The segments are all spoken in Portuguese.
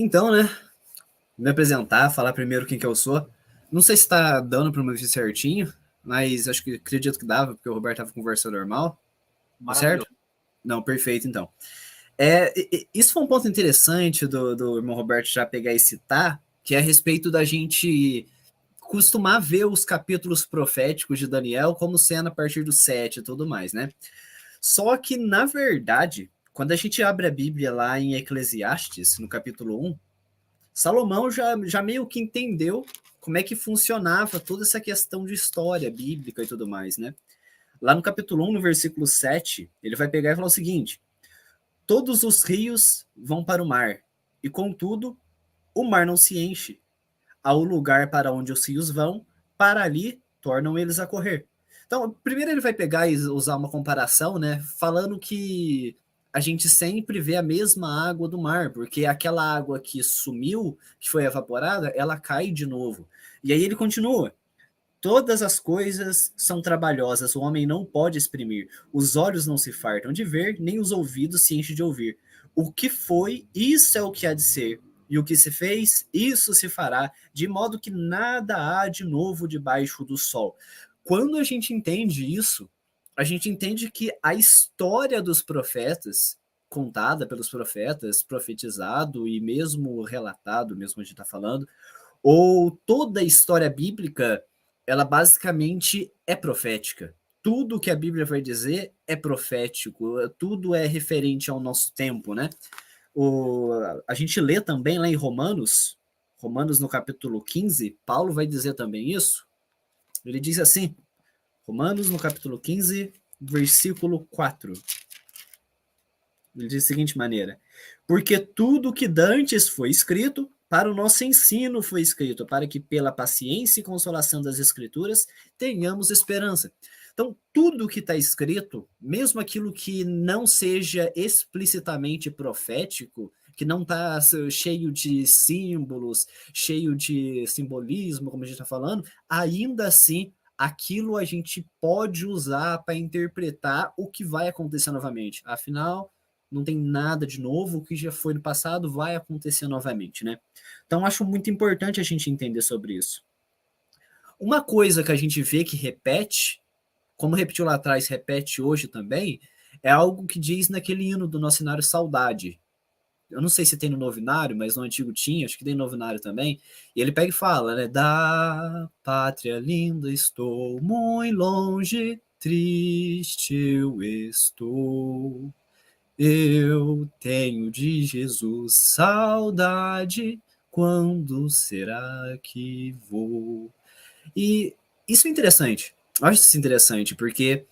Então, né, me apresentar, falar primeiro quem que eu sou. Não sei se tá dando para me ouvir certinho, mas acredito que dava, porque o Roberto tava conversando normal. Tá certo? Maravilhoso. Não, perfeito, então. Isso foi um ponto interessante do irmão Roberto já pegar e citar, que é a respeito da gente costumar ver os capítulos proféticos de Daniel como sendo a partir do 7 e tudo mais, né? Só que, na verdade, quando a gente abre a Bíblia lá em Eclesiastes, no capítulo 1, Salomão já meio que entendeu como é que funcionava toda essa questão de história bíblica e tudo mais, né? Lá no capítulo 1, no versículo 7, ele vai pegar e falar o seguinte: todos os rios vão para o mar, e contudo, o mar não se enche. Ao lugar para onde os rios vão, para ali tornam eles a correr. Então, primeiro ele vai pegar e usar uma comparação, né? Falando que a gente sempre vê a mesma água do mar, porque aquela água que sumiu, que foi evaporada, ela cai de novo. E aí ele continua: todas as coisas são trabalhosas, o homem não pode exprimir. Os olhos não se fartam de ver, nem os ouvidos se enchem de ouvir. O que foi, isso é o que há de ser. E o que se fez, isso se fará, de modo que nada há de novo debaixo do sol. Quando a gente entende isso, a gente entende que a história dos profetas, contada pelos profetas, profetizado e mesmo relatado, mesmo a gente está falando, ou toda a história bíblica, ela basicamente é profética. Tudo que a Bíblia vai dizer é profético, tudo é referente ao nosso tempo, né? A gente lê também lá em Romanos no capítulo 15, Paulo vai dizer também isso. Ele diz assim, Romanos no capítulo 15, versículo 4. Ele diz da seguinte maneira: porque tudo que dantes foi escrito, para o nosso ensino foi escrito, para que pela paciência e consolação das Escrituras tenhamos esperança. Então, tudo que está escrito, mesmo aquilo que não seja explicitamente profético, que não está cheio de símbolos, cheio de simbolismo, como a gente está falando, ainda assim, aquilo a gente pode usar para interpretar o que vai acontecer novamente. Afinal, não tem nada de novo, o que já foi no passado vai acontecer novamente, né? Então, acho muito importante a gente entender sobre isso. Uma coisa que a gente vê que repete, como repetiu lá atrás, repete hoje também, é algo que diz naquele hino do nosso cenário Saudade. Eu não sei se tem no novenário, mas no antigo tinha, acho que tem no novenário também. E ele pega e fala, né? Da pátria linda estou, muito longe, triste eu estou. Eu tenho de Jesus saudade, quando será que vou? E isso é interessante. Eu acho isso interessante, porque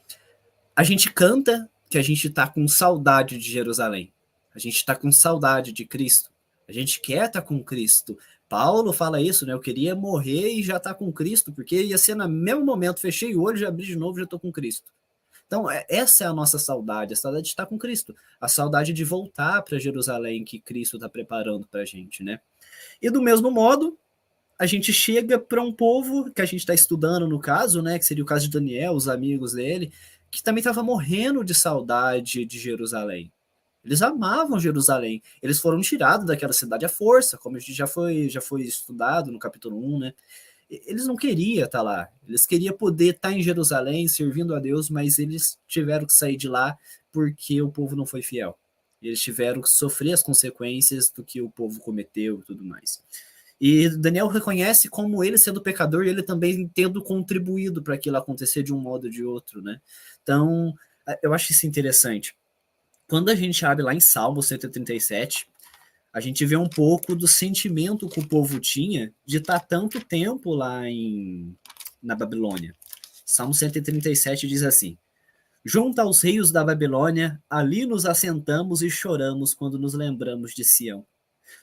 a gente canta que a gente tá com saudade de Jerusalém. A gente tá com saudade de Cristo. A gente quer estar com Cristo. Paulo fala isso, né? Eu queria morrer e já tá com Cristo, porque ia ser no mesmo momento, fechei o olho, já abri de novo, já tô com Cristo. Então, essa é a nossa saudade, a saudade de estar com Cristo, a saudade de voltar para Jerusalém que Cristo está preparando para a gente, né? E do mesmo modo, a gente chega para um povo que a gente está estudando no caso, né? Que seria o caso de Daniel, os amigos dele, que também estava morrendo de saudade de Jerusalém. Eles amavam Jerusalém. Eles foram tirados daquela cidade à força, como a gente já foi estudado no capítulo 1, né? Eles não queriam estar lá. Eles queriam poder estar em Jerusalém servindo a Deus, mas eles tiveram que sair de lá porque o povo não foi fiel. Eles tiveram que sofrer as consequências do que o povo cometeu e tudo mais. E Daniel reconhece como ele, sendo pecador, ele também tendo contribuído para aquilo acontecer de um modo ou de outro, né? Então, eu acho isso interessante. Quando a gente abre lá em Salmo 137, a gente vê um pouco do sentimento que o povo tinha de estar tanto tempo lá na Babilônia. Salmo 137 diz assim: junto aos rios da Babilônia, ali nos assentamos e choramos quando nos lembramos de Sião.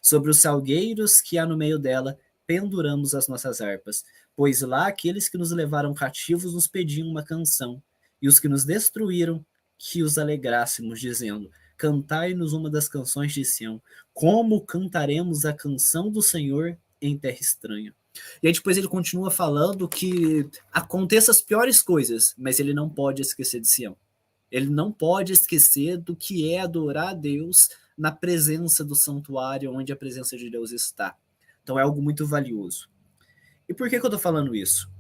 Sobre os salgueiros que há no meio dela, penduramos as nossas harpas, pois lá aqueles que nos levaram cativos nos pediam uma canção, e os que nos destruíram, que os alegrássemos, dizendo: cantai-nos uma das canções de Sião, como cantaremos a canção do Senhor em terra estranha. E aí depois ele continua falando que aconteça as piores coisas, mas ele não pode esquecer de Sião. Ele não pode esquecer do que é adorar a Deus na presença do santuário, onde a presença de Deus está. Então é algo muito valioso. E por que eu estou falando isso?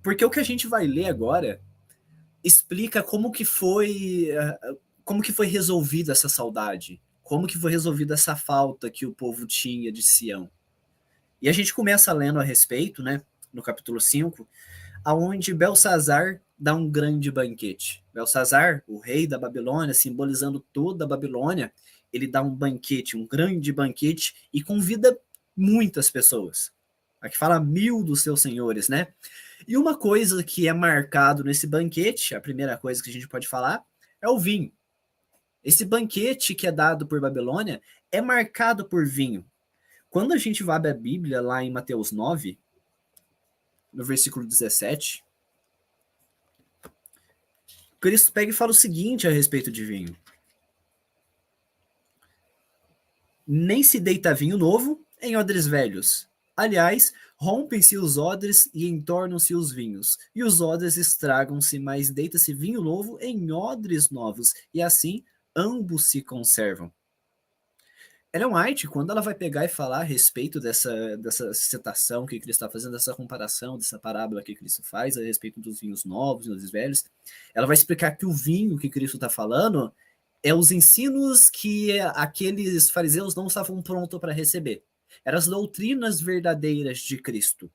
Porque o que a gente vai ler agora explica como que foi resolvida essa saudade, como que foi resolvida essa falta que o povo tinha de Sião. E a gente começa lendo a respeito, né, no capítulo 5, aonde Belsazar dá um grande banquete. Belsazar, o rei da Babilônia, simbolizando toda a Babilônia, ele dá um banquete, um grande banquete, e convida muitas pessoas. Aqui fala 1000 dos seus senhores, né? E uma coisa que é marcado nesse banquete, a primeira coisa que a gente pode falar, é o vinho. Esse banquete que é dado por Babilônia é marcado por vinho. Quando a gente vai à Bíblia, lá em Mateus 9, no versículo 17, Cristo pega e fala o seguinte a respeito de vinho: nem se deita vinho novo em odres velhos. Aliás, rompem-se os odres e entornam-se os vinhos, e os odres estragam-se, mas deita-se vinho novo em odres novos, e assim ambos se conservam. Ellen White, quando ela vai pegar e falar a respeito dessa citação que Cristo está fazendo, dessa comparação, dessa parábola que Cristo faz a respeito dos vinhos novos e dos velhos, ela vai explicar que o vinho que Cristo está falando é os ensinos que aqueles fariseus não estavam prontos para receber. Eram as doutrinas verdadeiras de Cristo.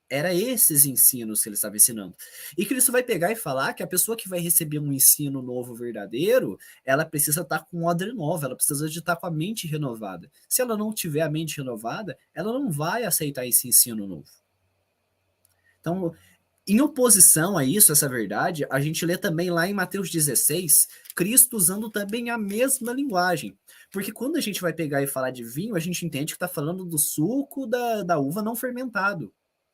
Era esses ensinos que ele estava ensinando. E Cristo vai pegar e falar que a pessoa que vai receber um ensino novo verdadeiro, ela precisa estar com odre nova, ela precisa de estar com a mente renovada. Se ela não tiver a mente renovada, ela não vai aceitar esse ensino novo. Então, em oposição a isso, essa verdade, a gente lê também lá em Mateus 16, Cristo usando também a mesma linguagem. Porque quando a gente vai pegar e falar de vinho, a gente entende que está falando do suco da uva não fermentado.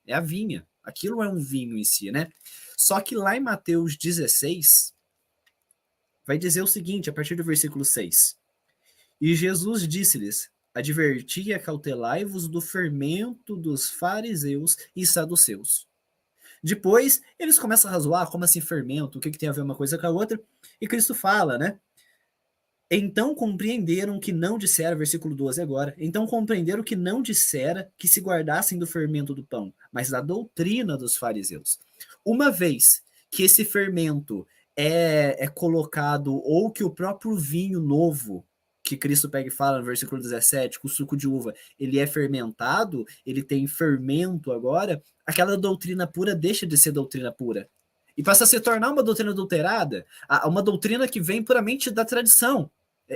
É a vinha. Aquilo é um vinho em si, né? Só que lá em Mateus 16, vai dizer o seguinte, a partir do versículo 6. E Jesus disse-lhes: adverti e acautelai-vos do fermento dos fariseus e saduceus. Depois, eles começam a razoar, como assim fermento, o que tem a ver uma coisa com a outra, e Cristo fala, né? Então compreenderam que não dissera, versículo 12 agora, então compreenderam que não dissera que se guardassem do fermento do pão, mas da doutrina dos fariseus. Uma vez que esse fermento é colocado, ou que o próprio vinho novo, que Cristo pega e fala no versículo 17, com o suco de uva, ele é fermentado, ele tem fermento agora, aquela doutrina pura deixa de ser doutrina pura. E passa a se tornar uma doutrina adulterada, uma doutrina que vem puramente da tradição.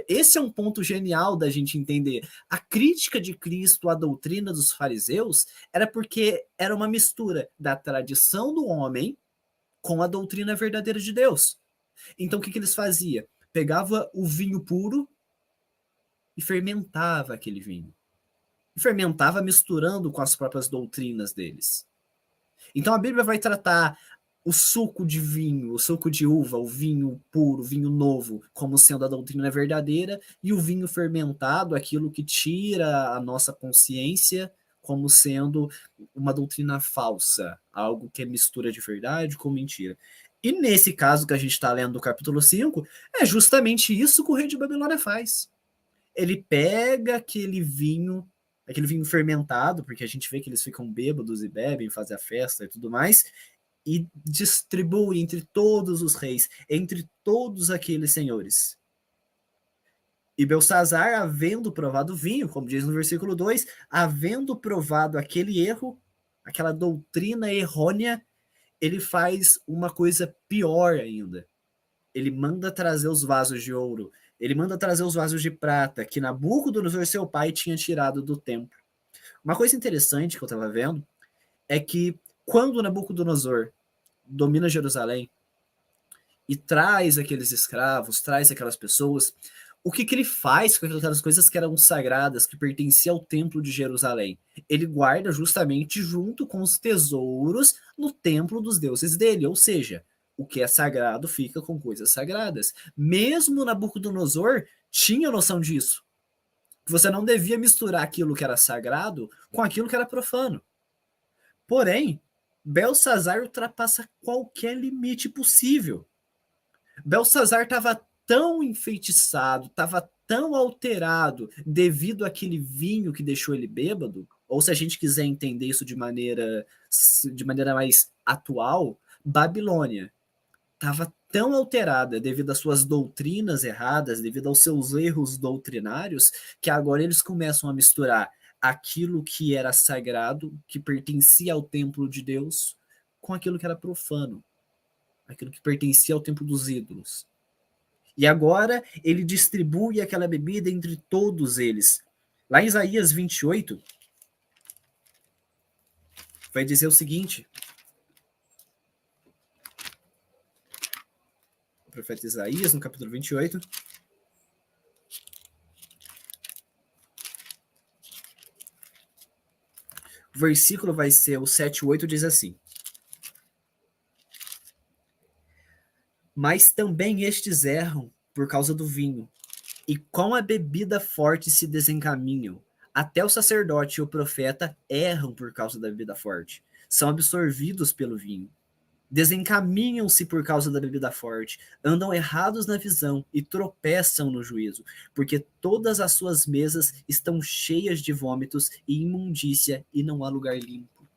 Esse é um ponto genial da gente entender. A crítica de Cristo à doutrina dos fariseus era porque era uma mistura da tradição do homem com a doutrina verdadeira de Deus. Então o que eles faziam? Pegava o vinho puro e fermentava aquele vinho. E fermentava misturando com as próprias doutrinas deles. Então a Bíblia vai tratar o suco de vinho, o suco de uva, o vinho puro, o vinho novo, como sendo a doutrina verdadeira, e o vinho fermentado, aquilo que tira a nossa consciência, como sendo uma doutrina falsa, algo que é mistura de verdade com mentira. E nesse caso que a gente está lendo do capítulo 5, é justamente isso que o rei de Babilônia faz. Ele pega aquele vinho fermentado, porque a gente vê que eles ficam bêbados e bebem, fazem a festa e tudo mais, e distribui entre todos os reis, entre todos aqueles senhores. E Belsazar, havendo provado o vinho, como diz no versículo 2, havendo provado aquele erro, aquela doutrina errônea, ele faz uma coisa pior ainda. Ele manda trazer os vasos de ouro, ele manda trazer os vasos de prata, que Nabucodonosor, seu pai, tinha tirado do templo. Uma coisa interessante que eu estava vendo é que quando Nabucodonosor domina Jerusalém e traz aqueles escravos, traz aquelas pessoas, o que ele faz com aquelas coisas que eram sagradas, que pertenciam ao templo de Jerusalém? Ele guarda justamente junto com os tesouros no templo dos deuses dele, ou seja, o que é sagrado fica com coisas sagradas. Mesmo Nabucodonosor tinha noção disso. Você não devia misturar aquilo que era sagrado com aquilo que era profano. Porém, Belsazar ultrapassa qualquer limite possível. Belsazar estava tão enfeitiçado, estava tão alterado devido àquele vinho que deixou ele bêbado, ou se a gente quiser entender isso de maneira mais atual, Babilônia estava tão alterada devido às suas doutrinas erradas, devido aos seus erros doutrinários, que agora eles começam a misturar aquilo que era sagrado, que pertencia ao templo de Deus, com aquilo que era profano, aquilo que pertencia ao templo dos ídolos. E agora ele distribui aquela bebida entre todos eles. Lá em Isaías 28, vai dizer o seguinte: o profeta Isaías, no capítulo 28, o versículo vai ser o 7 e 8, diz assim: mas também estes erram por causa do vinho, e com a bebida forte se desencaminham. Até o sacerdote e o profeta erram por causa da bebida forte. São absorvidos pelo vinho. Desencaminham-se por causa da bebida forte, andam errados na visão e tropeçam no juízo, porque todas as suas mesas estão cheias de vômitos e imundícia e não há lugar limpo.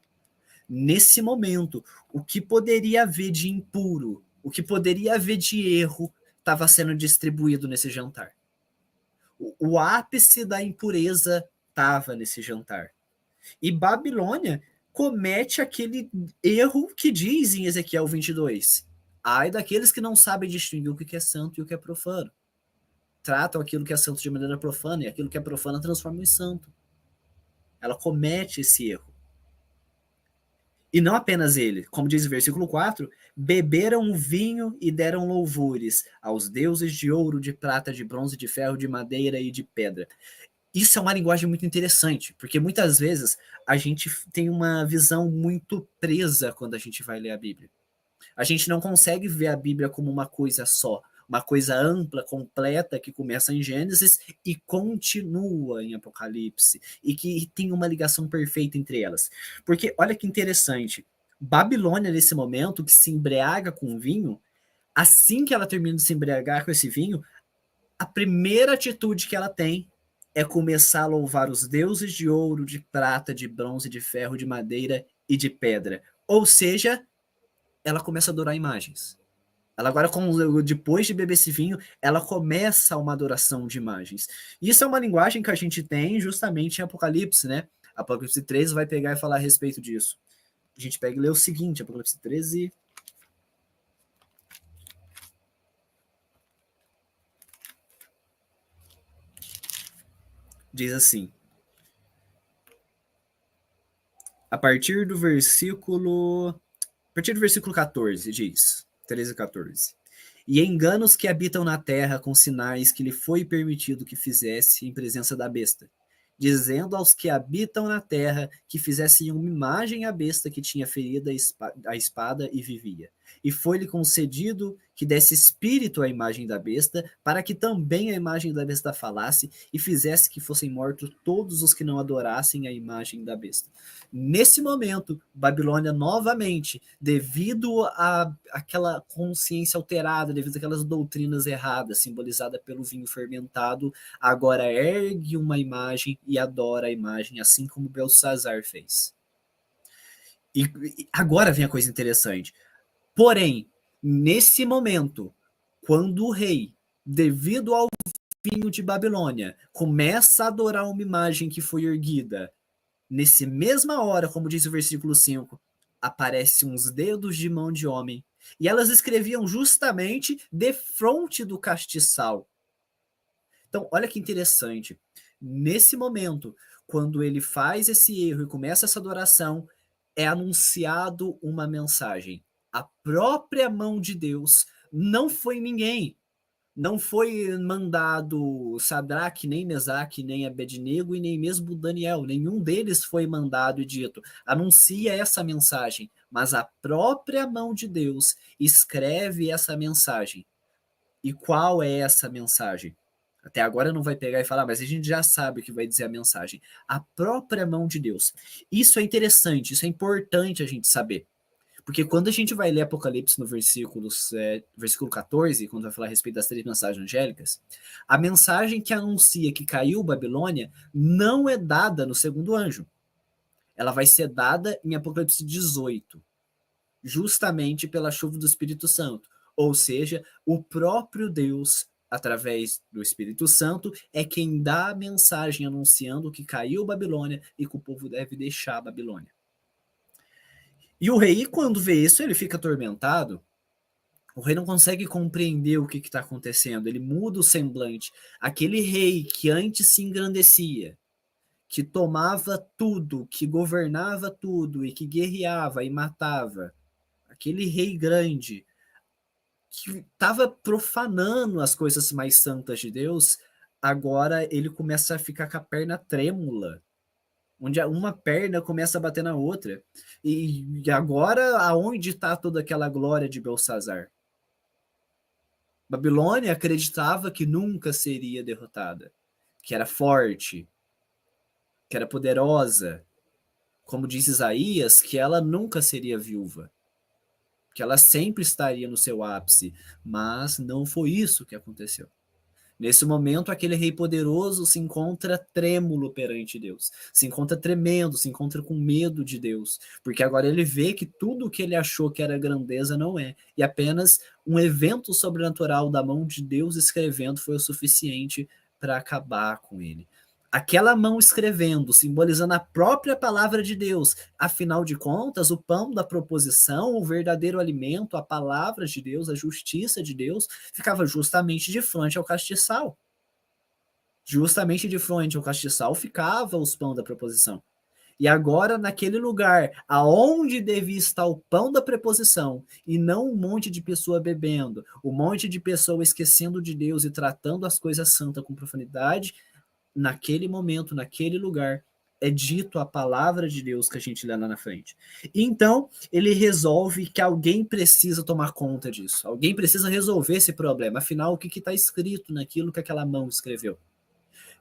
Nesse momento, o que poderia haver de impuro, o que poderia haver de erro, estava sendo distribuído nesse jantar. O ápice da impureza estava nesse jantar. E Babilônia comete aquele erro que diz em Ezequiel 22. Ai daqueles que não sabem distinguir o que é santo e o que é profano. Tratam aquilo que é santo de maneira profana e aquilo que é profano transformam em santo. Ela comete esse erro. E não apenas ele, como diz o versículo 4, beberam o vinho e deram louvores aos deuses de ouro, de prata, de bronze, de ferro, de madeira e de pedra. Isso é uma linguagem muito interessante, porque muitas vezes a gente tem uma visão muito presa quando a gente vai ler a Bíblia. A gente não consegue ver a Bíblia como uma coisa só, uma coisa ampla, completa, que começa em Gênesis e continua em Apocalipse, e que tem uma ligação perfeita entre elas. Porque olha que interessante, Babilônia, nesse momento, que se embriaga com vinho, assim que ela termina de se embriagar com esse vinho, a primeira atitude que ela tem é começar a louvar os deuses de ouro, de prata, de bronze, de ferro, de madeira e de pedra. Ou seja, ela começa a adorar imagens. Ela agora, depois de beber esse vinho, ela começa uma adoração de imagens. E isso é uma linguagem que a gente tem justamente em Apocalipse, né? Apocalipse 13 vai pegar e falar a respeito disso. A gente pega e lê o seguinte, Apocalipse 13... diz assim, a partir do versículo 14, diz, 13 e 14. E enganos que habitam na terra com sinais que lhe foi permitido que fizesse em presença da besta, dizendo aos que habitam na terra que fizessem uma imagem à besta que tinha ferido a espada e vivia. E foi-lhe concedido que desse espírito à imagem da besta, para que também a imagem da besta falasse e fizesse que fossem mortos todos os que não adorassem a imagem da besta. Nesse momento, Babilônia novamente, devido àquela consciência alterada, devido àquelas doutrinas erradas, simbolizada pelo vinho fermentado, agora ergue uma imagem e adora a imagem, assim como Belsazar fez. E agora vem a coisa interessante. Porém, nesse momento, quando o rei, devido ao vinho de Babilônia, começa a adorar uma imagem que foi erguida, nesse mesma hora, como diz o versículo 5, aparecem uns dedos de mão de homem, e elas escreviam justamente defronte do castiçal. Então, olha que interessante. Nesse momento, quando ele faz esse erro e começa essa adoração, é anunciado uma mensagem. A própria mão de Deus, não foi ninguém. Não foi mandado Sadraque, nem Mesaque, nem Abednego e nem mesmo Daniel. Nenhum deles foi mandado e dito, anuncia essa mensagem. Mas a própria mão de Deus escreve essa mensagem. E qual é essa mensagem? Até agora não vai pegar e falar, mas a gente já sabe o que vai dizer a mensagem. A própria mão de Deus. Isso é interessante, isso é importante a gente saber. Porque quando a gente vai ler Apocalipse no versículo 14, quando vai falar a respeito das 3 mensagens angélicas, a mensagem que anuncia que caiu Babilônia não é dada no segundo anjo. Ela vai ser dada em Apocalipse 18, justamente pela chuva do Espírito Santo. Ou seja, o próprio Deus, através do Espírito Santo, é quem dá a mensagem anunciando que caiu Babilônia e que o povo deve deixar a Babilônia. E o rei, quando vê isso, ele fica atormentado. O rei não consegue compreender o que está acontecendo. Ele muda o semblante. Aquele rei que antes se engrandecia, que tomava tudo, que governava tudo e que guerreava e matava, aquele rei grande que estava profanando as coisas mais santas de Deus, agora ele começa a ficar com a perna trêmula, onde uma perna começa a bater na outra. E agora, aonde está toda aquela glória de Belsazar? Babilônia acreditava que nunca seria derrotada, que era forte, que era poderosa, como diz Isaías, que ela nunca seria viúva, que ela sempre estaria no seu ápice, mas não foi isso que aconteceu. Nesse momento, aquele rei poderoso se encontra trêmulo perante Deus, se encontra tremendo, se encontra com medo de Deus, porque agora ele vê que tudo o que ele achou que era grandeza não é, e apenas um evento sobrenatural da mão de Deus escrevendo foi o suficiente para acabar com ele. Aquela mão escrevendo, simbolizando a própria palavra de Deus. Afinal de contas, o pão da proposição, o verdadeiro alimento, a palavra de Deus, a justiça de Deus, ficava justamente de frente ao castiçal. Justamente de frente ao castiçal ficava os pão da proposição. E agora, naquele lugar, aonde devia estar o pão da preposição, e não um monte de pessoa bebendo, um monte de pessoa esquecendo de Deus e tratando as coisas santas com profanidade, naquele momento, naquele lugar, é dito a palavra de Deus que a gente lê lá na frente. Então, ele resolve que alguém precisa tomar conta disso. Alguém precisa resolver esse problema. Afinal, o que está escrito naquilo que aquela mão escreveu?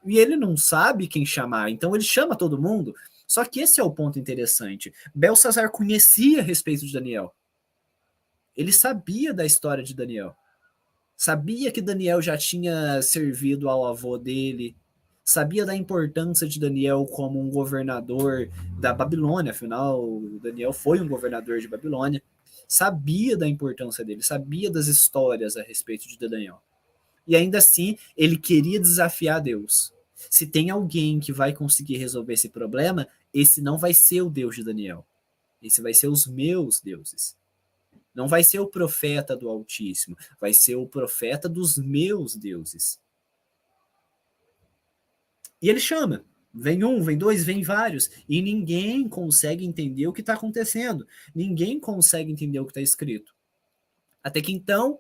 E ele não sabe quem chamar, então ele chama todo mundo. Só que esse é o ponto interessante. Belsazar conhecia a respeito de Daniel. Ele sabia da história de Daniel. Sabia que Daniel já tinha servido ao avô dele, sabia da importância de Daniel como um governador da Babilônia, afinal, Daniel foi um governador de Babilônia, sabia da importância dele, sabia das histórias a respeito de Daniel. E ainda assim, ele queria desafiar Deus. Se tem alguém que vai conseguir resolver esse problema, esse não vai ser o Deus de Daniel. Esse vai ser os meus deuses. Não vai ser o profeta do Altíssimo, vai ser o profeta dos meus deuses. E ele chama. Vem um, vem dois, vem vários. E ninguém consegue entender o que está acontecendo. Ninguém consegue entender o que está escrito. Até que então,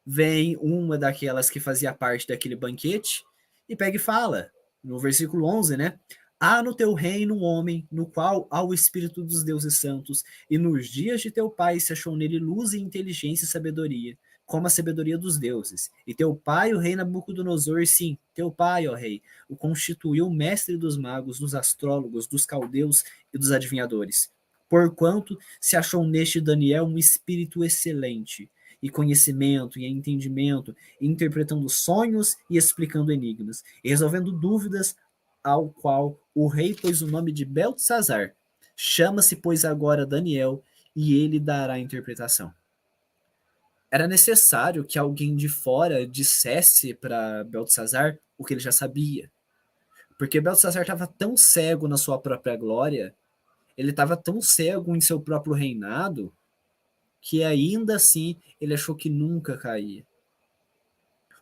vem uma daquelas que fazia parte daquele banquete e pega e fala, no versículo 11, né? Há no teu reino um homem, no qual há o Espírito dos deuses santos, e nos dias de teu pai se achou nele luz e inteligência e sabedoria, como a sabedoria dos deuses. E teu pai, o rei Nabucodonosor, sim, teu pai, ó rei, o constituiu mestre dos magos, dos astrólogos, dos caldeus e dos adivinhadores. Porquanto se achou neste Daniel um espírito excelente, e conhecimento, e entendimento, e interpretando sonhos e explicando enigmas, e resolvendo dúvidas, ao qual o rei pôs o nome de Beltesazar. Chama-se, pois, agora Daniel, e ele dará a interpretação. Era necessário que alguém de fora dissesse para Beltesazar o que ele já sabia. Porque Beltesazar estava tão cego na sua própria glória, ele estava tão cego em seu próprio reinado, que ainda assim ele achou que nunca caía.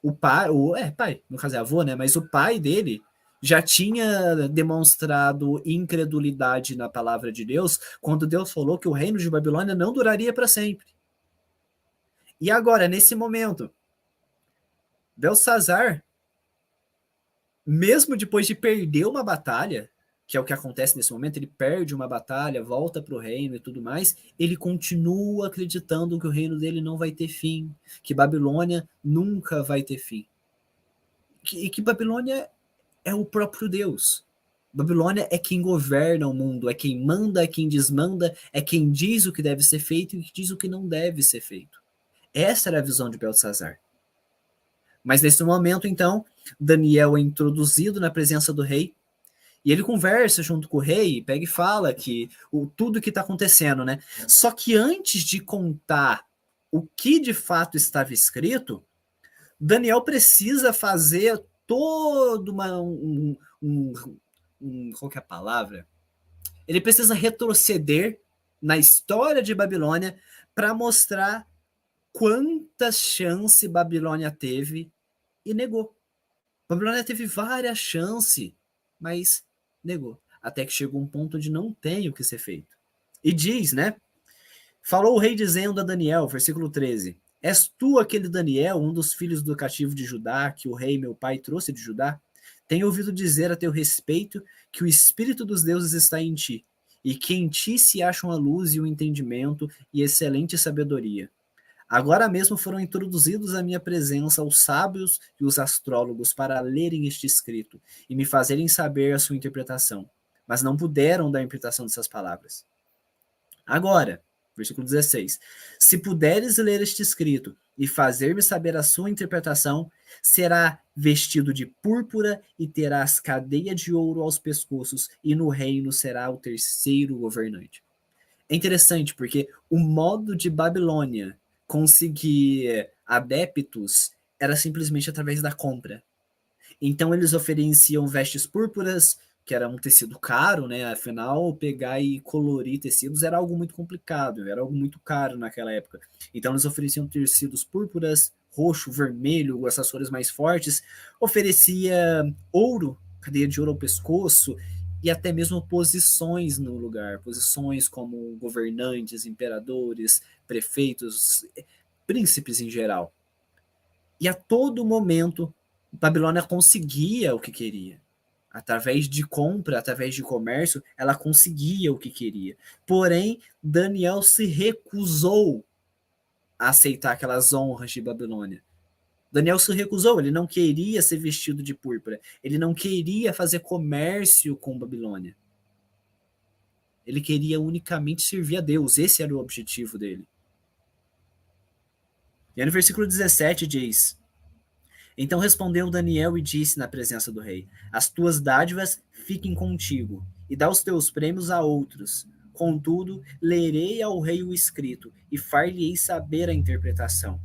O pai, pai, no caso é avô, né? Mas o pai dele já tinha demonstrado incredulidade na palavra de Deus quando Deus falou que o reino de Babilônia não duraria para sempre. E agora, nesse momento, Belsazar, mesmo depois de perder uma batalha, que é o que acontece nesse momento, ele perde uma batalha, volta para o reino e tudo mais, ele continua acreditando que o reino dele não vai ter fim, que Babilônia nunca vai ter fim. E que Babilônia é o próprio Deus. Babilônia é quem governa o mundo, é quem manda, é quem desmanda, é quem diz o que deve ser feito e diz o que não deve ser feito. Essa era a visão de Beltesazar. Mas nesse momento, então, Daniel é introduzido na presença do rei e ele conversa junto com o rei, pega e fala que tudo que está acontecendo, né? Só que antes de contar o que de fato estava escrito, Daniel precisa fazer todo qual que é a palavra? Ele precisa retroceder na história de Babilônia para mostrar quantas chances Babilônia teve e negou. Babilônia teve várias chances, mas negou. Até que chegou um ponto de não tem o que ser feito. E diz, né? Falou o rei dizendo a Daniel, versículo 13: És tu aquele Daniel, um dos filhos do cativo de Judá, que o rei meu pai trouxe de Judá? Tenho ouvido dizer a teu respeito que o espírito dos deuses está em ti, e que em ti se acham a luz e o entendimento e excelente sabedoria. Agora mesmo foram introduzidos à minha presença os sábios e os astrólogos para lerem este escrito e me fazerem saber a sua interpretação, mas não puderam dar a interpretação dessas palavras. Agora, versículo 16: Se puderes ler este escrito e fazer-me saber a sua interpretação, será vestido de púrpura e terás cadeia de ouro aos pescoços, e no reino será o terceiro governante. É interessante porque o modo de Babilônia conseguir adeptos era simplesmente através da compra. Então eles ofereciam vestes púrpuras, que era um tecido caro, né? Afinal, pegar e colorir tecidos era algo muito complicado, era algo muito caro naquela época. Então eles ofereciam tecidos púrpuras, roxo, vermelho, essas cores mais fortes. Oferecia ouro, cadeia de ouro ao pescoço, e até mesmo posições no lugar, posições como governantes, imperadores, prefeitos, príncipes em geral. E a todo momento, Babilônia conseguia o que queria. Através de compra, através de comércio, ela conseguia o que queria. Porém, Daniel se recusou a aceitar aquelas honras de Babilônia. Daniel se recusou, ele não queria ser vestido de púrpura, ele não queria fazer comércio com Babilônia. Ele queria unicamente servir a Deus, esse era o objetivo dele. E aí no versículo 17 diz: Então respondeu Daniel e disse na presença do rei: As tuas dádivas fiquem contigo, e dá os teus prêmios a outros. Contudo, lerei ao rei o escrito, e far-lhe-ei saber a interpretação.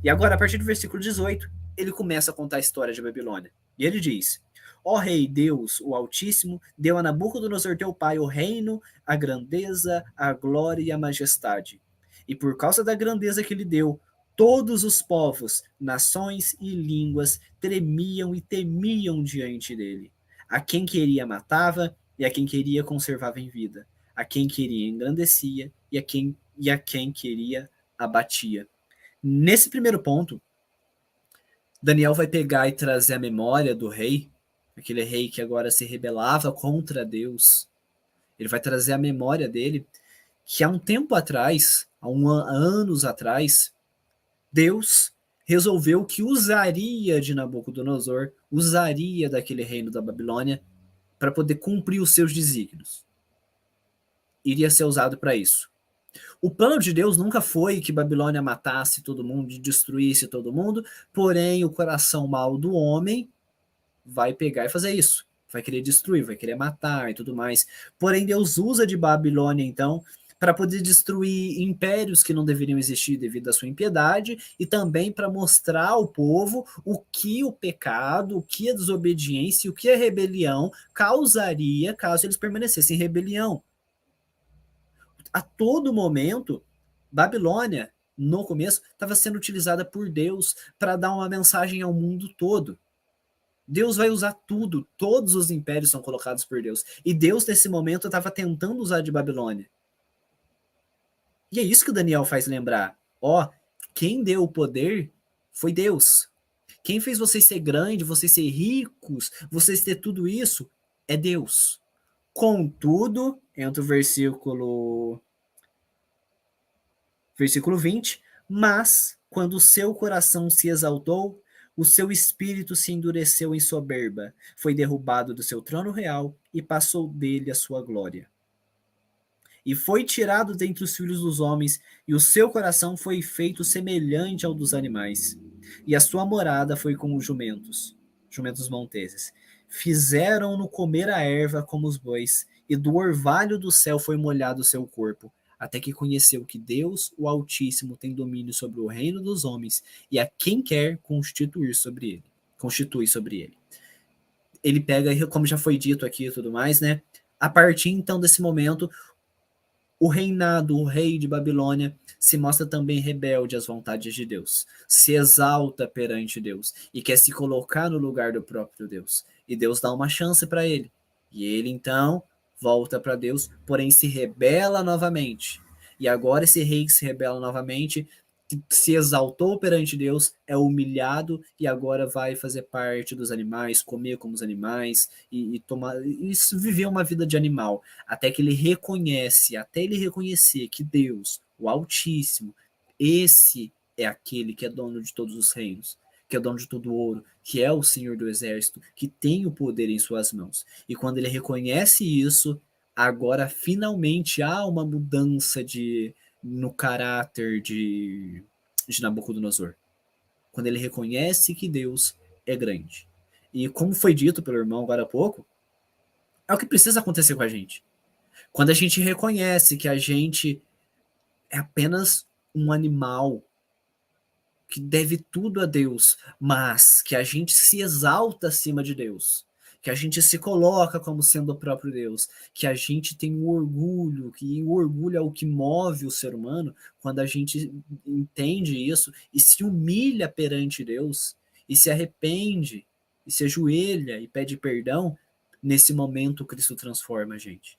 E agora, a partir do versículo 18, ele começa a contar a história de Babilônia. E ele diz: Ó rei Deus, o Altíssimo, deu a Nabucodonosor teu pai o reino, a grandeza, a glória e a majestade. E por causa da grandeza que lhe deu, todos os povos, nações e línguas tremiam e temiam diante dele. A quem queria matava, e a quem queria conservava em vida. A quem queria engrandecia, e a quem queria abatia. Nesse primeiro ponto, Daniel vai pegar e trazer a memória do rei, aquele rei que agora se rebelava contra Deus. Ele vai trazer a memória dele, que há um tempo atrás, anos atrás, Deus resolveu que usaria de Nabucodonosor, usaria daquele reino da Babilônia para poder cumprir os seus desígnios. Iria ser usado para isso. O plano de Deus nunca foi que Babilônia matasse todo mundo e destruísse todo mundo, porém o coração mau do homem vai pegar e fazer isso. Vai querer destruir, vai querer matar e tudo mais. Porém, Deus usa de Babilônia, então, para poder destruir impérios que não deveriam existir devido à sua impiedade e também para mostrar ao povo o que o pecado, o que a desobediência, o que a rebelião causaria caso eles permanecessem em rebelião. A todo momento, Babilônia, no começo, estava sendo utilizada por Deus para dar uma mensagem ao mundo todo. Deus vai usar tudo, todos os impérios são colocados por Deus. E Deus, nesse momento, estava tentando usar de Babilônia. E é isso que o Daniel faz lembrar. Ó, quem deu o poder foi Deus. Quem fez vocês ser grande, vocês ser ricos, vocês ter tudo isso, é Deus. Contudo, entra o versículo 20, mas quando o seu coração se exaltou, O seu espírito se endureceu em soberba, foi derrubado do seu trono real e passou dele a sua glória. E foi tirado dentre os filhos dos homens, e o seu coração foi feito semelhante ao dos animais. E a sua morada foi com os jumentos, jumentos monteses. Fizeram-no comer a erva como os bois, e do orvalho do céu foi molhado o seu corpo, até que conheceu que Deus, o Altíssimo, tem domínio sobre o reino dos homens, e a quem quer constitui sobre ele. Ele pega, como já foi dito aqui e tudo mais, né? A partir então desse momento, o rei de Babilônia, se mostra também rebelde às vontades de Deus, se exalta perante Deus e quer se colocar no lugar do próprio Deus. E Deus dá uma chance para ele. E ele então volta para Deus, porém se rebela novamente. E agora esse rei que se rebela novamente, que se exaltou perante Deus, é humilhado e agora vai fazer parte dos animais, comer como os animais e viver uma vida de animal até ele reconhecer que Deus, o Altíssimo, esse é aquele que é dono de todos os reinos, que é dono de todo o ouro, que é o Senhor do exército, que tem o poder em suas mãos. E quando ele reconhece isso, agora finalmente há uma mudança no caráter de Nabucodonosor. Quando ele reconhece que Deus é grande. E como foi dito pelo irmão agora há pouco, é o que precisa acontecer com a gente. Quando a gente reconhece que a gente é apenas um animal que deve tudo a Deus, mas que a gente se exalta acima de Deus, que a gente se coloca como sendo o próprio Deus, que a gente tem o orgulho, que o orgulho é o que move o ser humano, quando a gente entende isso e se humilha perante Deus, e se arrepende, e se ajoelha e pede perdão, nesse momento Cristo transforma a gente.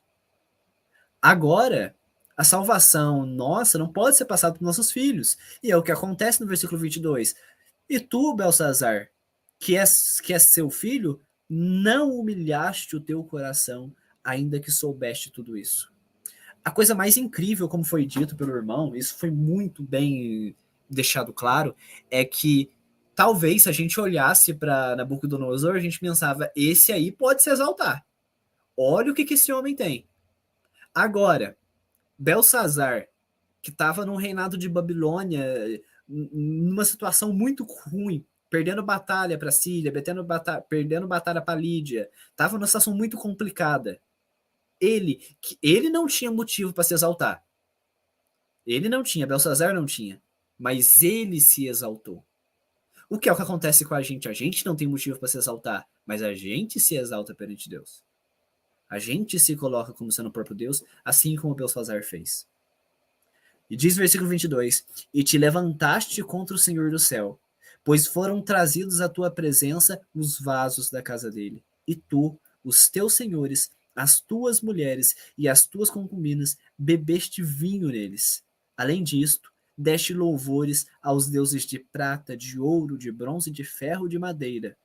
Agora, a salvação nossa não pode ser passada para nossos filhos. E é o que acontece no versículo 22. E tu, Belsazar, que és seu filho, não humilhaste o teu coração, ainda que soubeste tudo isso. A coisa mais incrível, como foi dito pelo irmão, isso foi muito bem deixado claro, é que talvez se a gente olhasse para Nabucodonosor, a gente pensava, esse aí pode se exaltar. Olha o que esse homem tem. Agora, Belsazar, que estava num reinado de Babilônia, numa situação muito ruim, perdendo batalha para Síria, perdendo batalha para Lídia, estava numa situação muito complicada. Ele não tinha motivo para se exaltar. Ele não tinha, Belsazar não tinha, mas ele se exaltou. O que é o que acontece com a gente? A gente não tem motivo para se exaltar, mas a gente se exalta perante Deus. A gente se coloca como sendo o próprio Deus, assim como Belsazar fez. E diz versículo 22, e te levantaste contra o Senhor do céu, pois foram trazidos à tua presença os vasos da casa dele. E tu, os teus senhores, as tuas mulheres e as tuas concubinas, bebeste vinho neles. Além disto, deste louvores aos deuses de prata, de ouro, de bronze, de ferro, de madeira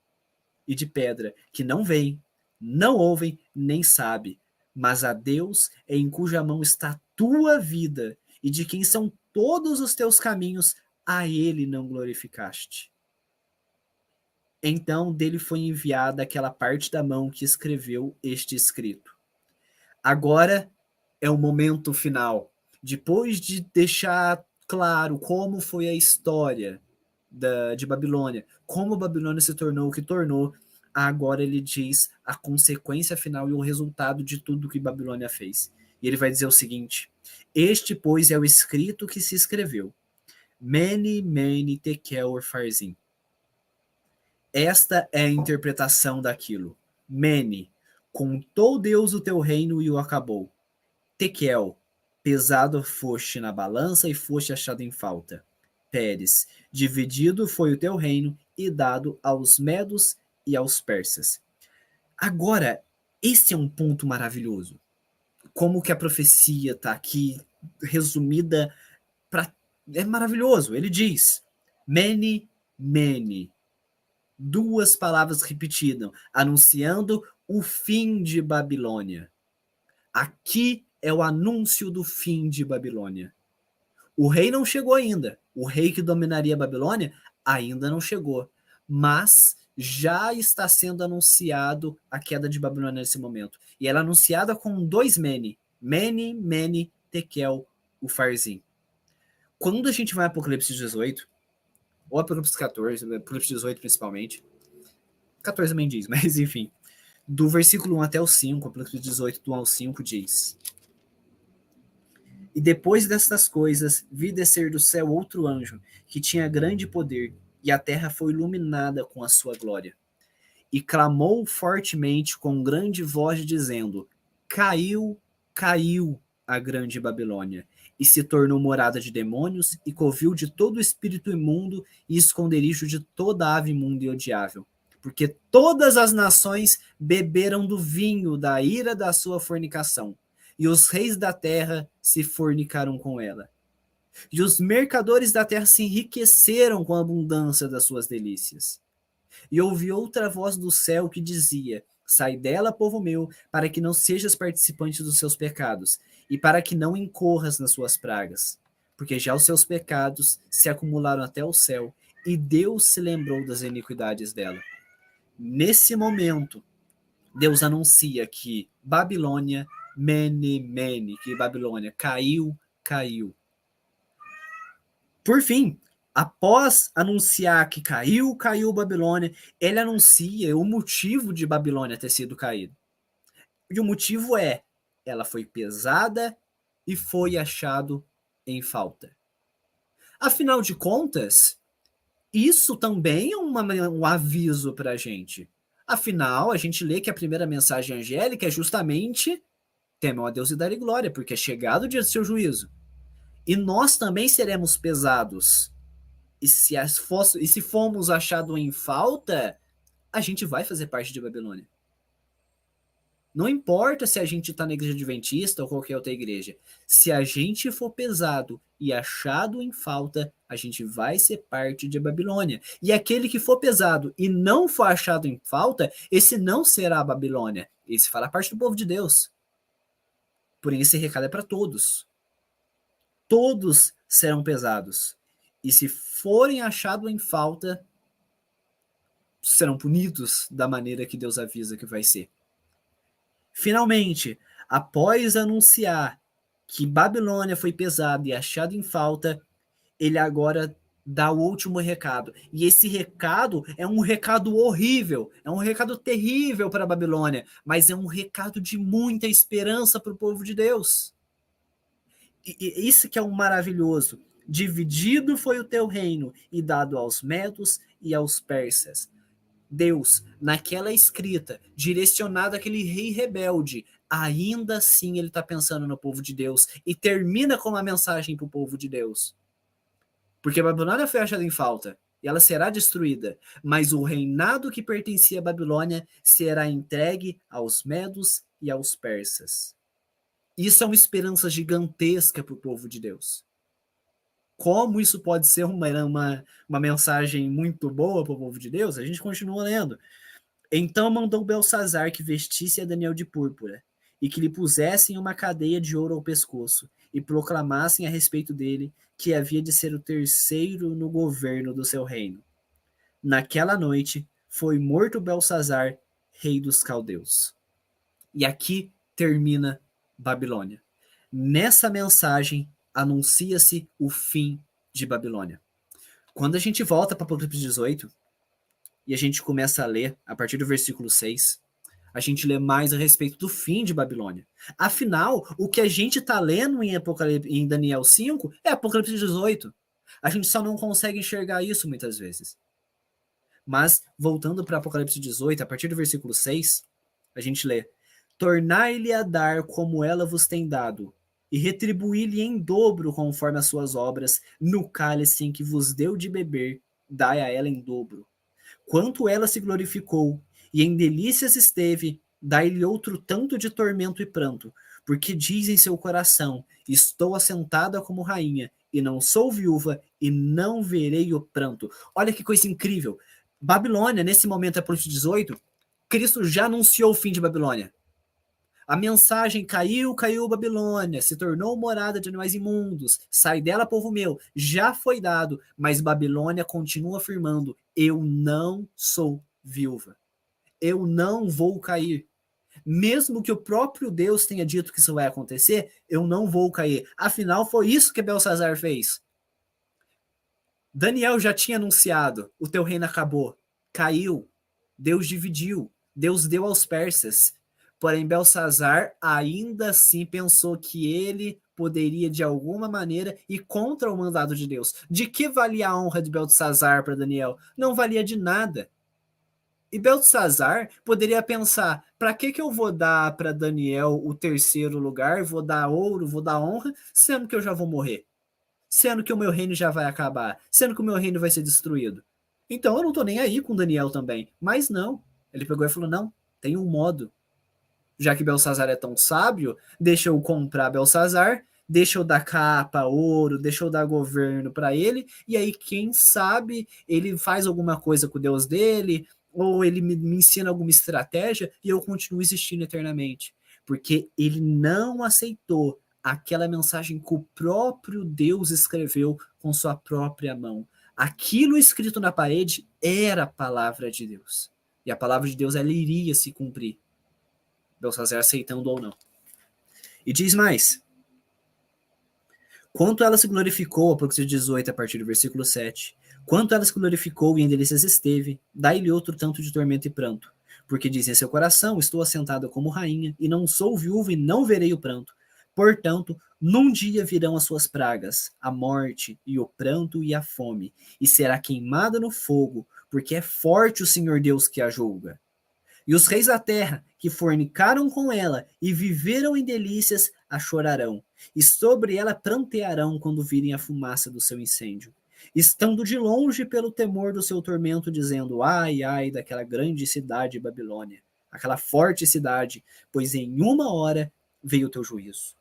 e de pedra, que não veem, não ouvem, nem sabem, mas a Deus em cuja mão está a tua vida, e de quem são todos os teus caminhos, a ele não glorificaste. Então dele foi enviada aquela parte da mão que escreveu este escrito. Agora é o momento final. Depois de deixar claro como foi a história de Babilônia, como Babilônia se tornou o que tornou, agora ele diz a consequência final e o resultado de tudo que Babilônia fez. E ele vai dizer o seguinte: este, pois, é o escrito que se escreveu. Mene, mene, tekel, orfarzim. Esta é a interpretação daquilo. Mene, contou Deus o teu reino e o acabou. Tekel, pesado foste na balança e foste achado em falta. Pérez, dividido foi o teu reino e dado aos medos e aos persas. Agora, esse é um ponto maravilhoso. Como que a profecia está aqui resumida pra... é maravilhoso. Ele diz: Mene, mene. Duas palavras repetidas, anunciando o fim de Babilônia. Aqui é o anúncio do fim de Babilônia. O rei não chegou ainda. O rei que dominaria a Babilônia ainda não chegou. mas já está sendo anunciado a queda de Babilônia nesse momento. E ela é anunciada com 2 Mene. Mene, Mene, Tekel, Ufarzim. Quando a gente vai a Apocalipse 18, ou Apocalipse 14, Apocalipse 18 principalmente, 14 também diz, mas enfim, do versículo 1 até o 5, Apocalipse 18, do 1 ao 5, diz: E depois destas coisas, vi descer do céu outro anjo, que tinha grande poder, e a terra foi iluminada com a sua glória. E clamou fortemente com grande voz, dizendo: Caiu, caiu a grande Babilônia, e se tornou morada de demônios, e covil de todo espírito imundo, e esconderijo de toda ave imunda e odiável. Porque todas as nações beberam do vinho da ira da sua fornicação, e os reis da terra se fornicaram com ela. E os mercadores da terra se enriqueceram com a abundância das suas delícias. E ouvi outra voz do céu que dizia: Sai dela, povo meu, para que não sejas participante dos seus pecados, e para que não incorras nas suas pragas. Porque já os seus pecados se acumularam até o céu, e Deus se lembrou das iniquidades dela. Nesse momento, Deus anuncia que Babilônia, Mene, que Babilônia caiu, caiu. Por fim, após anunciar que caiu Babilônia, ele anuncia o motivo de Babilônia ter sido caído. E o motivo é: ela foi pesada e foi achado em falta. Afinal de contas, isso também é um aviso para a gente. Afinal, a gente lê que a primeira mensagem angélica é justamente: temam a Deus e dar-lhe glória, porque é chegado o dia do seu juízo. E nós também seremos pesados. E se formos achados em falta, a gente vai fazer parte de Babilônia. Não importa se a gente está na igreja adventista ou qualquer outra igreja. Se a gente for pesado e achado em falta, a gente vai ser parte de Babilônia. E aquele que for pesado e não for achado em falta, esse não será a Babilônia. Esse fará parte do povo de Deus. Porém, esse recado é para todos. Todos serão pesados. E se forem achados em falta, serão punidos da maneira que Deus avisa que vai ser. Finalmente, após anunciar que Babilônia foi pesada e achado em falta, ele agora dá o último recado. E esse recado é um recado horrível, é um recado terrível para a Babilônia, mas é um recado de muita esperança para o povo de Deus. E isso que é um maravilhoso. Dividido foi o teu reino e dado aos medos e aos persas. Deus, naquela escrita, direcionada àquele rei rebelde, ainda assim ele está pensando no povo de Deus e termina com uma mensagem para o povo de Deus. Porque a Babilônia foi achada em falta e ela será destruída, mas o reinado que pertencia à Babilônia será entregue aos medos e aos persas. Isso é uma esperança gigantesca para o povo de Deus. Como isso pode ser uma mensagem muito boa para o povo de Deus? A gente continua lendo. Então mandou Belsazar que vestisse a Daniel de púrpura, e que lhe pusessem uma cadeia de ouro ao pescoço, e proclamassem a respeito dele que havia de ser o terceiro no governo do seu reino. Naquela noite foi morto Belsazar, rei dos caldeus. E aqui termina Babilônia. Nessa mensagem anuncia-se o fim de Babilônia. Quando a gente volta para Apocalipse 18 e a gente começa a ler a partir do versículo 6, a gente lê mais a respeito do fim de Babilônia. Afinal, o que a gente está lendo em Daniel 5 é Apocalipse 18. A gente só não consegue enxergar isso muitas vezes. Mas, voltando para Apocalipse 18, a partir do versículo 6, a gente lê: Tornai-lhe a dar como ela vos tem dado, e retribuí-lhe em dobro conforme as suas obras, no cálice em que vos deu de beber, dai a ela em dobro. Quanto ela se glorificou, e em delícias esteve, dai-lhe outro tanto de tormento e pranto, porque diz em seu coração: estou assentada como rainha, e não sou viúva, e não verei o pranto. Olha que coisa incrível. Babilônia, nesse momento, Apocalipse 18, Cristo já anunciou o fim de Babilônia. A mensagem caiu, caiu Babilônia, se tornou morada de animais imundos, sai dela, povo meu, já foi dado, mas Babilônia continua afirmando: eu não sou viúva, eu não vou cair. Mesmo que o próprio Deus tenha dito que isso vai acontecer, eu não vou cair. Afinal, foi isso que Belsazar fez. Daniel já tinha anunciado: o teu reino acabou, caiu, Deus dividiu, Deus deu aos persas. Porém, Belsazar ainda assim pensou que ele poderia, de alguma maneira, ir contra o mandado de Deus. De que valia a honra de Belsazar para Daniel? Não valia de nada. E Belsazar poderia pensar: para que eu vou dar para Daniel o terceiro lugar, vou dar ouro, vou dar honra, sendo que eu já vou morrer? Sendo que o meu reino já vai acabar, sendo que o meu reino vai ser destruído. Então eu não tô nem aí com Daniel também. Mas não. Ele pegou e falou: não, tem um modo. Já que Belsazar é tão sábio, deixa eu comprar Belsazar, deixa eu dar capa, ouro, deixa eu dar governo para ele, e aí quem sabe ele faz alguma coisa com o Deus dele, ou ele me ensina alguma estratégia e eu continuo existindo eternamente. Porque ele não aceitou aquela mensagem que o próprio Deus escreveu com sua própria mão. Aquilo escrito na parede era a palavra de Deus. E a palavra de Deus, ela iria se cumprir. Belsazar aceitando ou não. E diz mais: quanto ela se glorificou, Apocalipse 18, a partir do versículo 7, quanto ela se glorificou e em delícias esteve, dai-lhe outro tanto de tormento e pranto. Porque diz em seu coração: estou assentada como rainha, e não sou viúva e não verei o pranto. Portanto, num dia virão as suas pragas, a morte, e o pranto e a fome, e será queimada no fogo, porque é forte o Senhor Deus que a julga. E os reis da terra, que fornicaram com ela e viveram em delícias, a chorarão, e sobre ela prantearão quando virem a fumaça do seu incêndio, estando de longe pelo temor do seu tormento, dizendo: ai, ai, daquela grande cidade Babilônia, aquela forte cidade, pois em uma hora veio o teu juízo.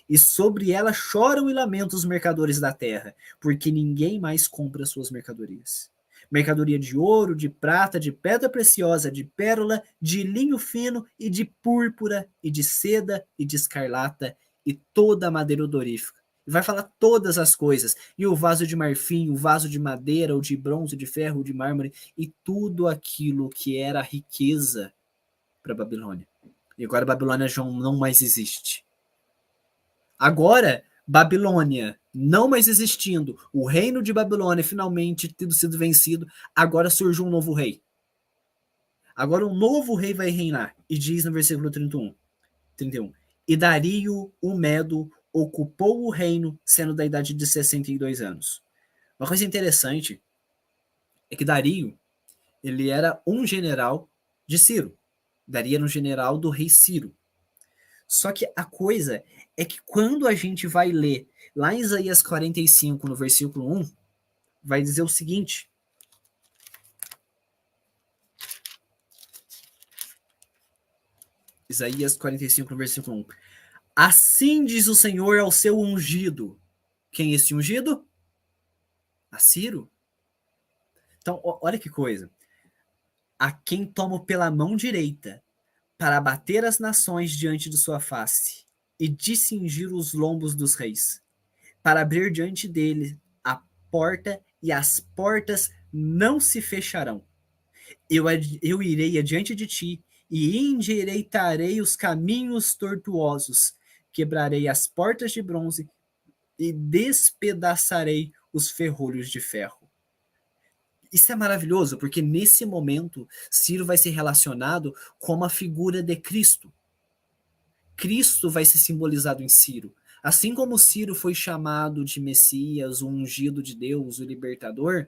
E sobre ela choram e lamentam os mercadores da terra, porque ninguém mais compra suas mercadorias. Mercadoria de ouro, de prata, de pedra preciosa, de pérola, de linho fino e de púrpura, e de seda e de escarlata, e toda a madeira odorífica. E vai falar todas as coisas. E o vaso de marfim, o vaso de madeira, ou de bronze, de ferro, de mármore, e tudo aquilo que era riqueza para Babilônia. E agora Babilônia já não mais existe. Agora, Babilônia não mais existindo, o reino de Babilônia finalmente tendo sido vencido, agora surge um novo rei. Agora um novo rei vai reinar. E diz no versículo 31. E Dario, o Medo, ocupou o reino, sendo da idade de 62 anos. Uma coisa interessante é que Dario, ele era um general de Ciro. Dario era um general do rei Ciro. Só que a coisa é que quando a gente vai ler lá em Isaías 45, no versículo 1, vai dizer o seguinte: Isaías 45, no versículo 1. Assim diz o Senhor ao seu ungido. Quem é esse ungido? A Ciro. Então, olha que coisa. A quem tomo pela mão direita para abater as nações diante de sua face e de cingir os lombos dos reis, para abrir diante dele a porta e as portas não se fecharão. Eu irei adiante de ti e endireitarei os caminhos tortuosos, quebrarei as portas de bronze e despedaçarei os ferrolhos de ferro. Isso é maravilhoso, porque nesse momento Ciro vai ser relacionado com a figura de Cristo. Cristo vai ser simbolizado em Ciro. Assim como Ciro foi chamado de Messias, o ungido de Deus, o libertador,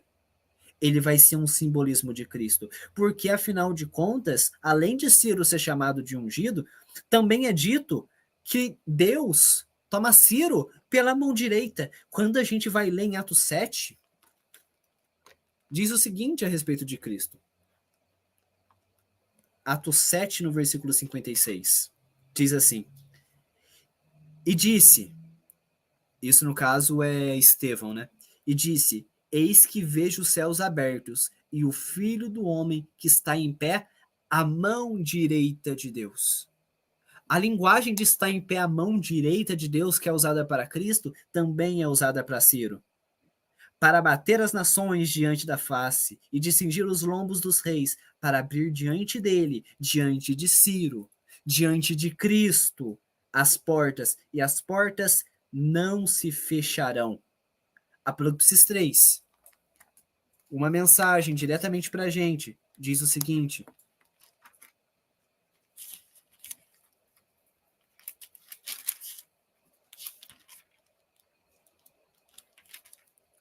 ele vai ser um simbolismo de Cristo. Porque, afinal de contas, além de Ciro ser chamado de ungido, também é dito que Deus toma Ciro pela mão direita. Quando a gente vai ler em Atos 7, diz o seguinte a respeito de Cristo. Atos 7, no versículo 56. Diz assim: E disse, isso no caso é Estevão, né? E disse: eis que vejo os céus abertos e o Filho do Homem que está em pé à mão direita de Deus. A linguagem de estar em pé à mão direita de Deus, que é usada para Cristo, também é usada para Ciro. Para bater as nações diante da face e de cingir os lombos dos reis, para abrir diante dele, diante de Ciro, diante de Cristo, as portas, e as portas não se fecharão. Apocalipse 3. Uma mensagem diretamente para a gente diz o seguinte: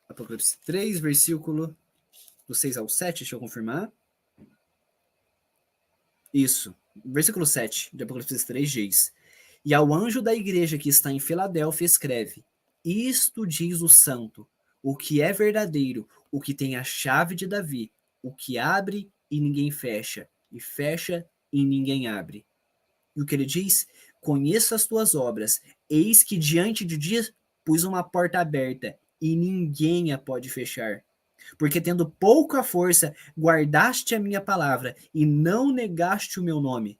Apocalipse 3, versículo do 6 ao 7, deixa eu confirmar. Isso, versículo 7 de Apocalipse 3 diz: E ao anjo da igreja que está em Filadélfia escreve: Isto diz o santo, o que é verdadeiro, o que tem a chave de Davi, o que abre e ninguém fecha, e fecha e ninguém abre. E o que ele diz? Conheço as tuas obras, eis que diante de dias pus uma porta aberta, e ninguém a pode fechar. Porque tendo pouca força, guardaste a minha palavra, e não negaste o meu nome.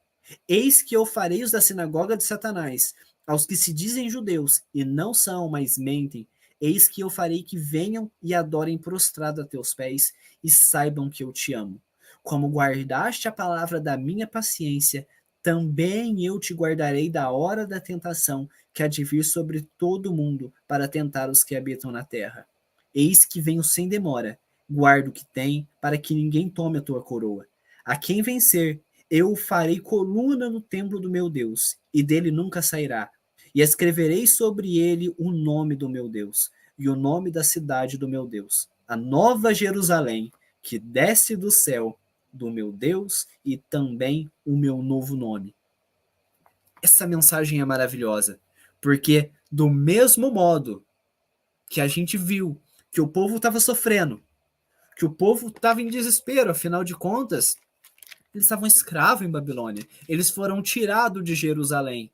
Eis que eu farei os da sinagoga de Satanás, aos que se dizem judeus, e não são, mas mentem. Eis que eu farei que venham e adorem prostrado a teus pés, e saibam que eu te amo. Como guardaste a palavra da minha paciência, também eu te guardarei da hora da tentação que há de vir sobre todo o mundo para tentar os que habitam na terra. Eis que venho sem demora, guarda o que tem, para que ninguém tome a tua coroa. A quem vencer, eu farei coluna no templo do meu Deus, e dele nunca sairá. E escreverei sobre ele o nome do meu Deus, e o nome da cidade do meu Deus, a nova Jerusalém, que desce do céu, do meu Deus, e também o meu novo nome. Essa mensagem é maravilhosa, porque do mesmo modo que a gente viu que o povo estava sofrendo, que o povo estava em desespero, afinal de contas, eles estavam escravos em Babilônia, eles foram tirados de Jerusalém.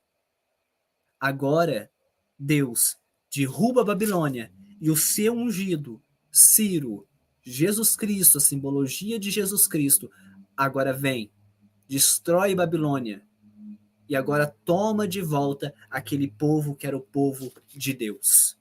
Agora, Deus derruba a Babilônia e o seu ungido, Ciro, Jesus Cristo, a simbologia de Jesus Cristo, agora vem, destrói Babilônia e agora toma de volta aquele povo que era o povo de Deus.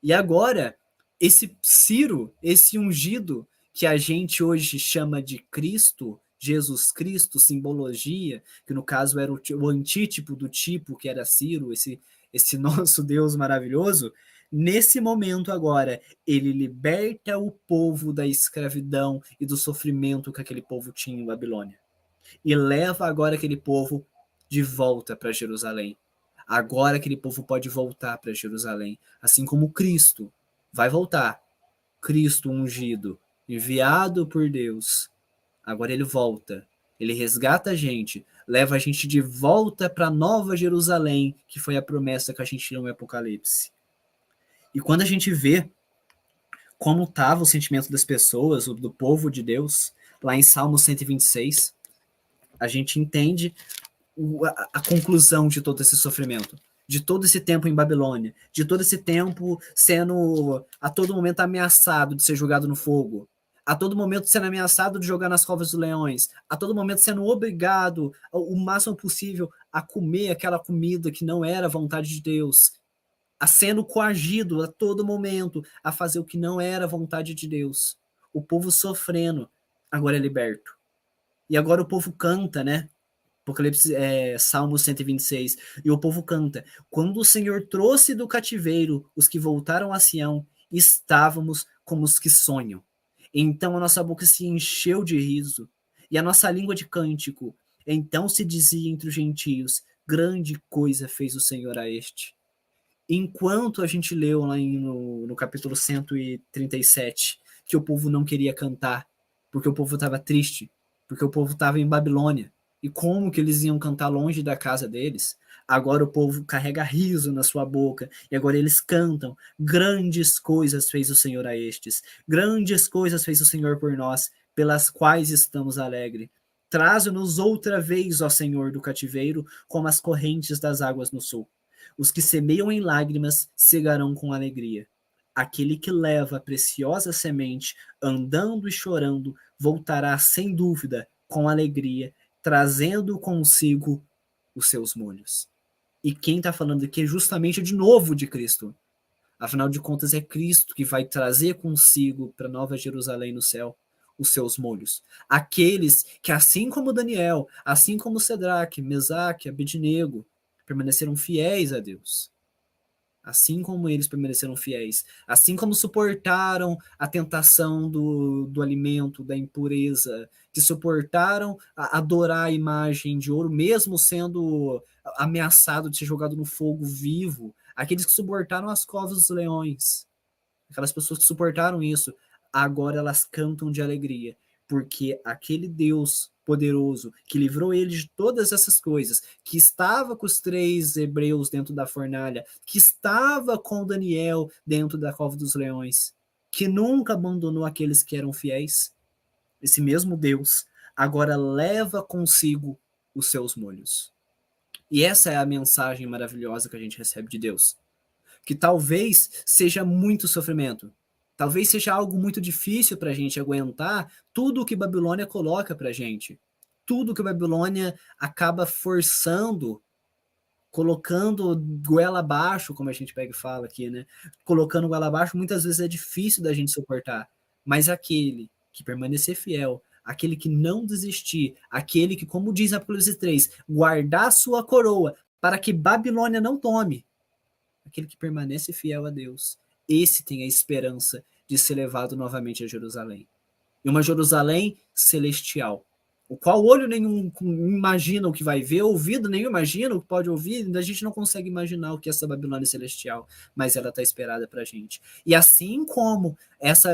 E agora, esse Ciro, esse ungido, que a gente hoje chama de Cristo, Jesus Cristo, simbologia, que no caso era o antítipo do tipo que era Ciro, esse nosso Deus maravilhoso, nesse momento agora, ele liberta o povo da escravidão e do sofrimento que aquele povo tinha em Babilônia. E leva agora aquele povo de volta para Jerusalém. Agora aquele povo pode voltar para Jerusalém, assim como Cristo vai voltar. Cristo ungido, enviado por Deus. Agora ele volta, ele resgata a gente, leva a gente de volta para Nova Jerusalém, que foi a promessa que a gente leu em Apocalipse. E quando a gente vê como estava o sentimento das pessoas, do povo de Deus, lá em Salmo 126, a gente entende a conclusão de todo esse sofrimento, de todo esse tempo em Babilônia, de todo esse tempo sendo a todo momento ameaçado de ser jogado no fogo, a todo momento sendo ameaçado de jogar nas covas dos leões, a todo momento sendo obrigado o máximo possível a comer aquela comida que não era a vontade de Deus, a sendo coagido a todo momento a fazer o que não era a vontade de Deus. O povo sofrendo, agora é liberto. E agora o povo canta, né? Apocalipse, Salmo 126, e o povo canta: quando o Senhor trouxe do cativeiro os que voltaram a Sião, estávamos como os que sonham. Então a nossa boca se encheu de riso, e a nossa língua de cântico. Então se dizia entre os gentios: grande coisa fez o Senhor a este. Enquanto a gente leu lá no capítulo 137 que o povo não queria cantar, porque o povo estava triste, porque o povo estava em Babilônia, e como que eles iam cantar longe da casa deles? Agora o povo carrega riso na sua boca, e agora eles cantam: grandes coisas fez o Senhor a estes, grandes coisas fez o Senhor por nós, pelas quais estamos alegres. Traze-nos outra vez, ó Senhor, do cativeiro, como as correntes das águas no sul. Os que semeiam em lágrimas cegarão com alegria. Aquele que leva a preciosa semente, andando e chorando, voltará sem dúvida com alegria, trazendo consigo os seus molhos. E quem está falando aqui é justamente de novo de Cristo. Afinal de contas, é Cristo que vai trazer consigo para Nova Jerusalém no céu os seus molhos. Aqueles que, assim como Daniel, assim como Cedraque, Mesaque, Abednego, permaneceram fiéis a Deus. Assim como eles permaneceram fiéis, assim como suportaram a tentação do alimento, da impureza, que suportaram adorar a imagem de ouro, mesmo sendo ameaçado de ser jogado no fogo vivo, aqueles que suportaram as covas dos leões, aquelas pessoas que suportaram isso, agora elas cantam de alegria, porque aquele Deus poderoso que livrou eles de todas essas coisas, que estava com os 3 hebreus dentro da fornalha, que estava com Daniel dentro da cova dos leões, que nunca abandonou aqueles que eram fiéis, esse mesmo Deus agora leva consigo os seus molhos. E essa é a mensagem maravilhosa que a gente recebe de Deus. Que talvez seja muito sofrimento, talvez seja algo muito difícil para a gente aguentar tudo o que Babilônia coloca para a gente, tudo que Babilônia acaba forçando, colocando goela abaixo, como a gente pega e fala aqui, né? Colocando goela abaixo, muitas vezes é difícil da gente suportar, mas aquele que permanecer fiel, aquele que não desistir, aquele que, como diz Apocalipse 3, guardar sua coroa para que Babilônia não tome, aquele que permanece fiel a Deus, esse tem a esperança de ser levado novamente a Jerusalém. E uma Jerusalém celestial, o qual olho nenhum imagina o que vai ver, ouvido nenhum imagina o que pode ouvir, a gente não consegue imaginar o que é essa Babilônia celestial, mas ela está esperada para a gente. E assim como essa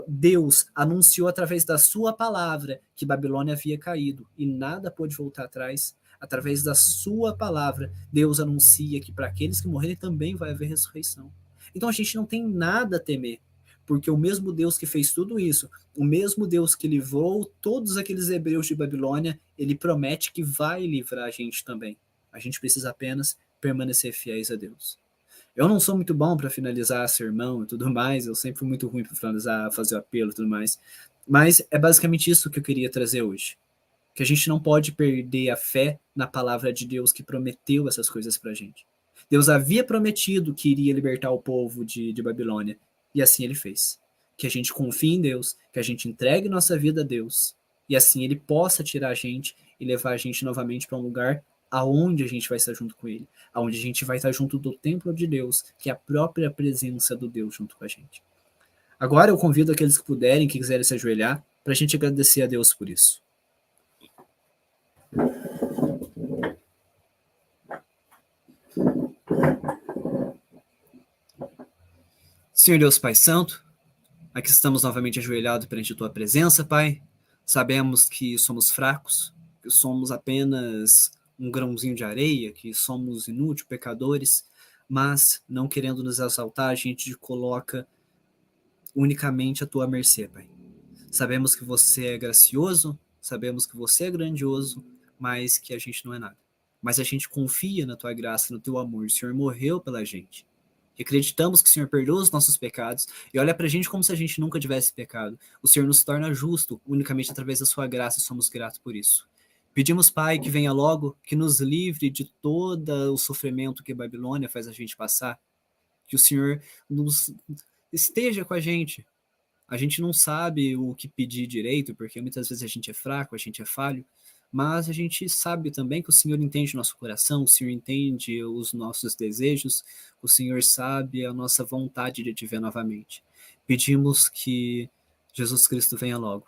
Deus anunciou através da sua palavra que Babilônia havia caído e nada pôde voltar atrás, através da sua palavra, Deus anuncia que para aqueles que morrerem também vai haver ressurreição. Então a gente não tem nada a temer, porque o mesmo Deus que fez tudo isso, o mesmo Deus que livrou todos aqueles hebreus de Babilônia, ele promete que vai livrar a gente também. A gente precisa apenas permanecer fiéis a Deus. Eu não sou muito bom para finalizar sermão e tudo mais, eu sempre fui muito ruim para finalizar, fazer o apelo e tudo mais, mas é basicamente isso que eu queria trazer hoje. Que a gente não pode perder a fé na palavra de Deus que prometeu essas coisas para a gente. Deus havia prometido que iria libertar o povo de Babilônia, e assim ele fez. Que a gente confie em Deus, que a gente entregue nossa vida a Deus, e assim ele possa tirar a gente e levar a gente novamente para um lugar aonde a gente vai estar junto com ele, aonde a gente vai estar junto do templo de Deus, que é a própria presença do Deus junto com a gente. Agora eu convido aqueles que puderem, que quiserem se ajoelhar, para a gente agradecer a Deus por isso. Senhor Deus Pai Santo, aqui estamos novamente ajoelhados perante a Tua presença, Pai. Sabemos que somos fracos, que somos apenas um grãozinho de areia, que somos inúteis, pecadores, mas não querendo nos exaltar, a gente te coloca unicamente à Tua mercê, Pai. Sabemos que Você é gracioso, sabemos que Você é grandioso, mas que a gente não é nada. Mas a gente confia na Tua graça, no Teu amor. O Senhor morreu pela gente. E acreditamos que o Senhor perdoa os nossos pecados e olha pra gente como se a gente nunca tivesse pecado. O Senhor nos torna justo unicamente através da sua graça e somos gratos por isso. Pedimos, Pai, que venha logo, que nos livre de todo o sofrimento que a Babilônia faz a gente passar. Que o Senhor nos esteja com a gente. A gente não sabe o que pedir direito, porque muitas vezes a gente é fraco, a gente é falho, mas a gente sabe também que o Senhor entende o nosso coração, o Senhor entende os nossos desejos, o Senhor sabe a nossa vontade de te ver novamente. Pedimos que Jesus Cristo venha logo,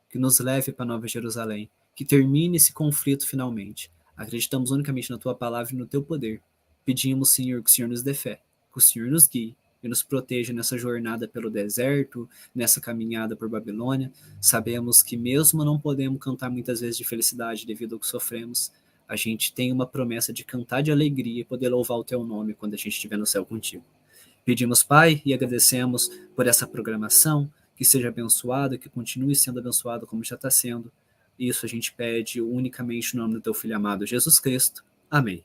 que nos leve para Nova Jerusalém, que termine esse conflito finalmente. Acreditamos unicamente na Tua palavra e no Teu poder. Pedimos, Senhor, que o Senhor nos dê fé, que o Senhor nos guie e nos proteja nessa jornada pelo deserto, nessa caminhada por Babilônia. Sabemos que mesmo não podemos cantar muitas vezes de felicidade devido ao que sofremos, a gente tem uma promessa de cantar de alegria e poder louvar o Teu nome quando a gente estiver no céu contigo. Pedimos, Pai, e agradecemos por essa programação, que seja abençoada, que continue sendo abençoada como já está sendo. Isso a gente pede unicamente no nome do Teu Filho amado, Jesus Cristo. Amém.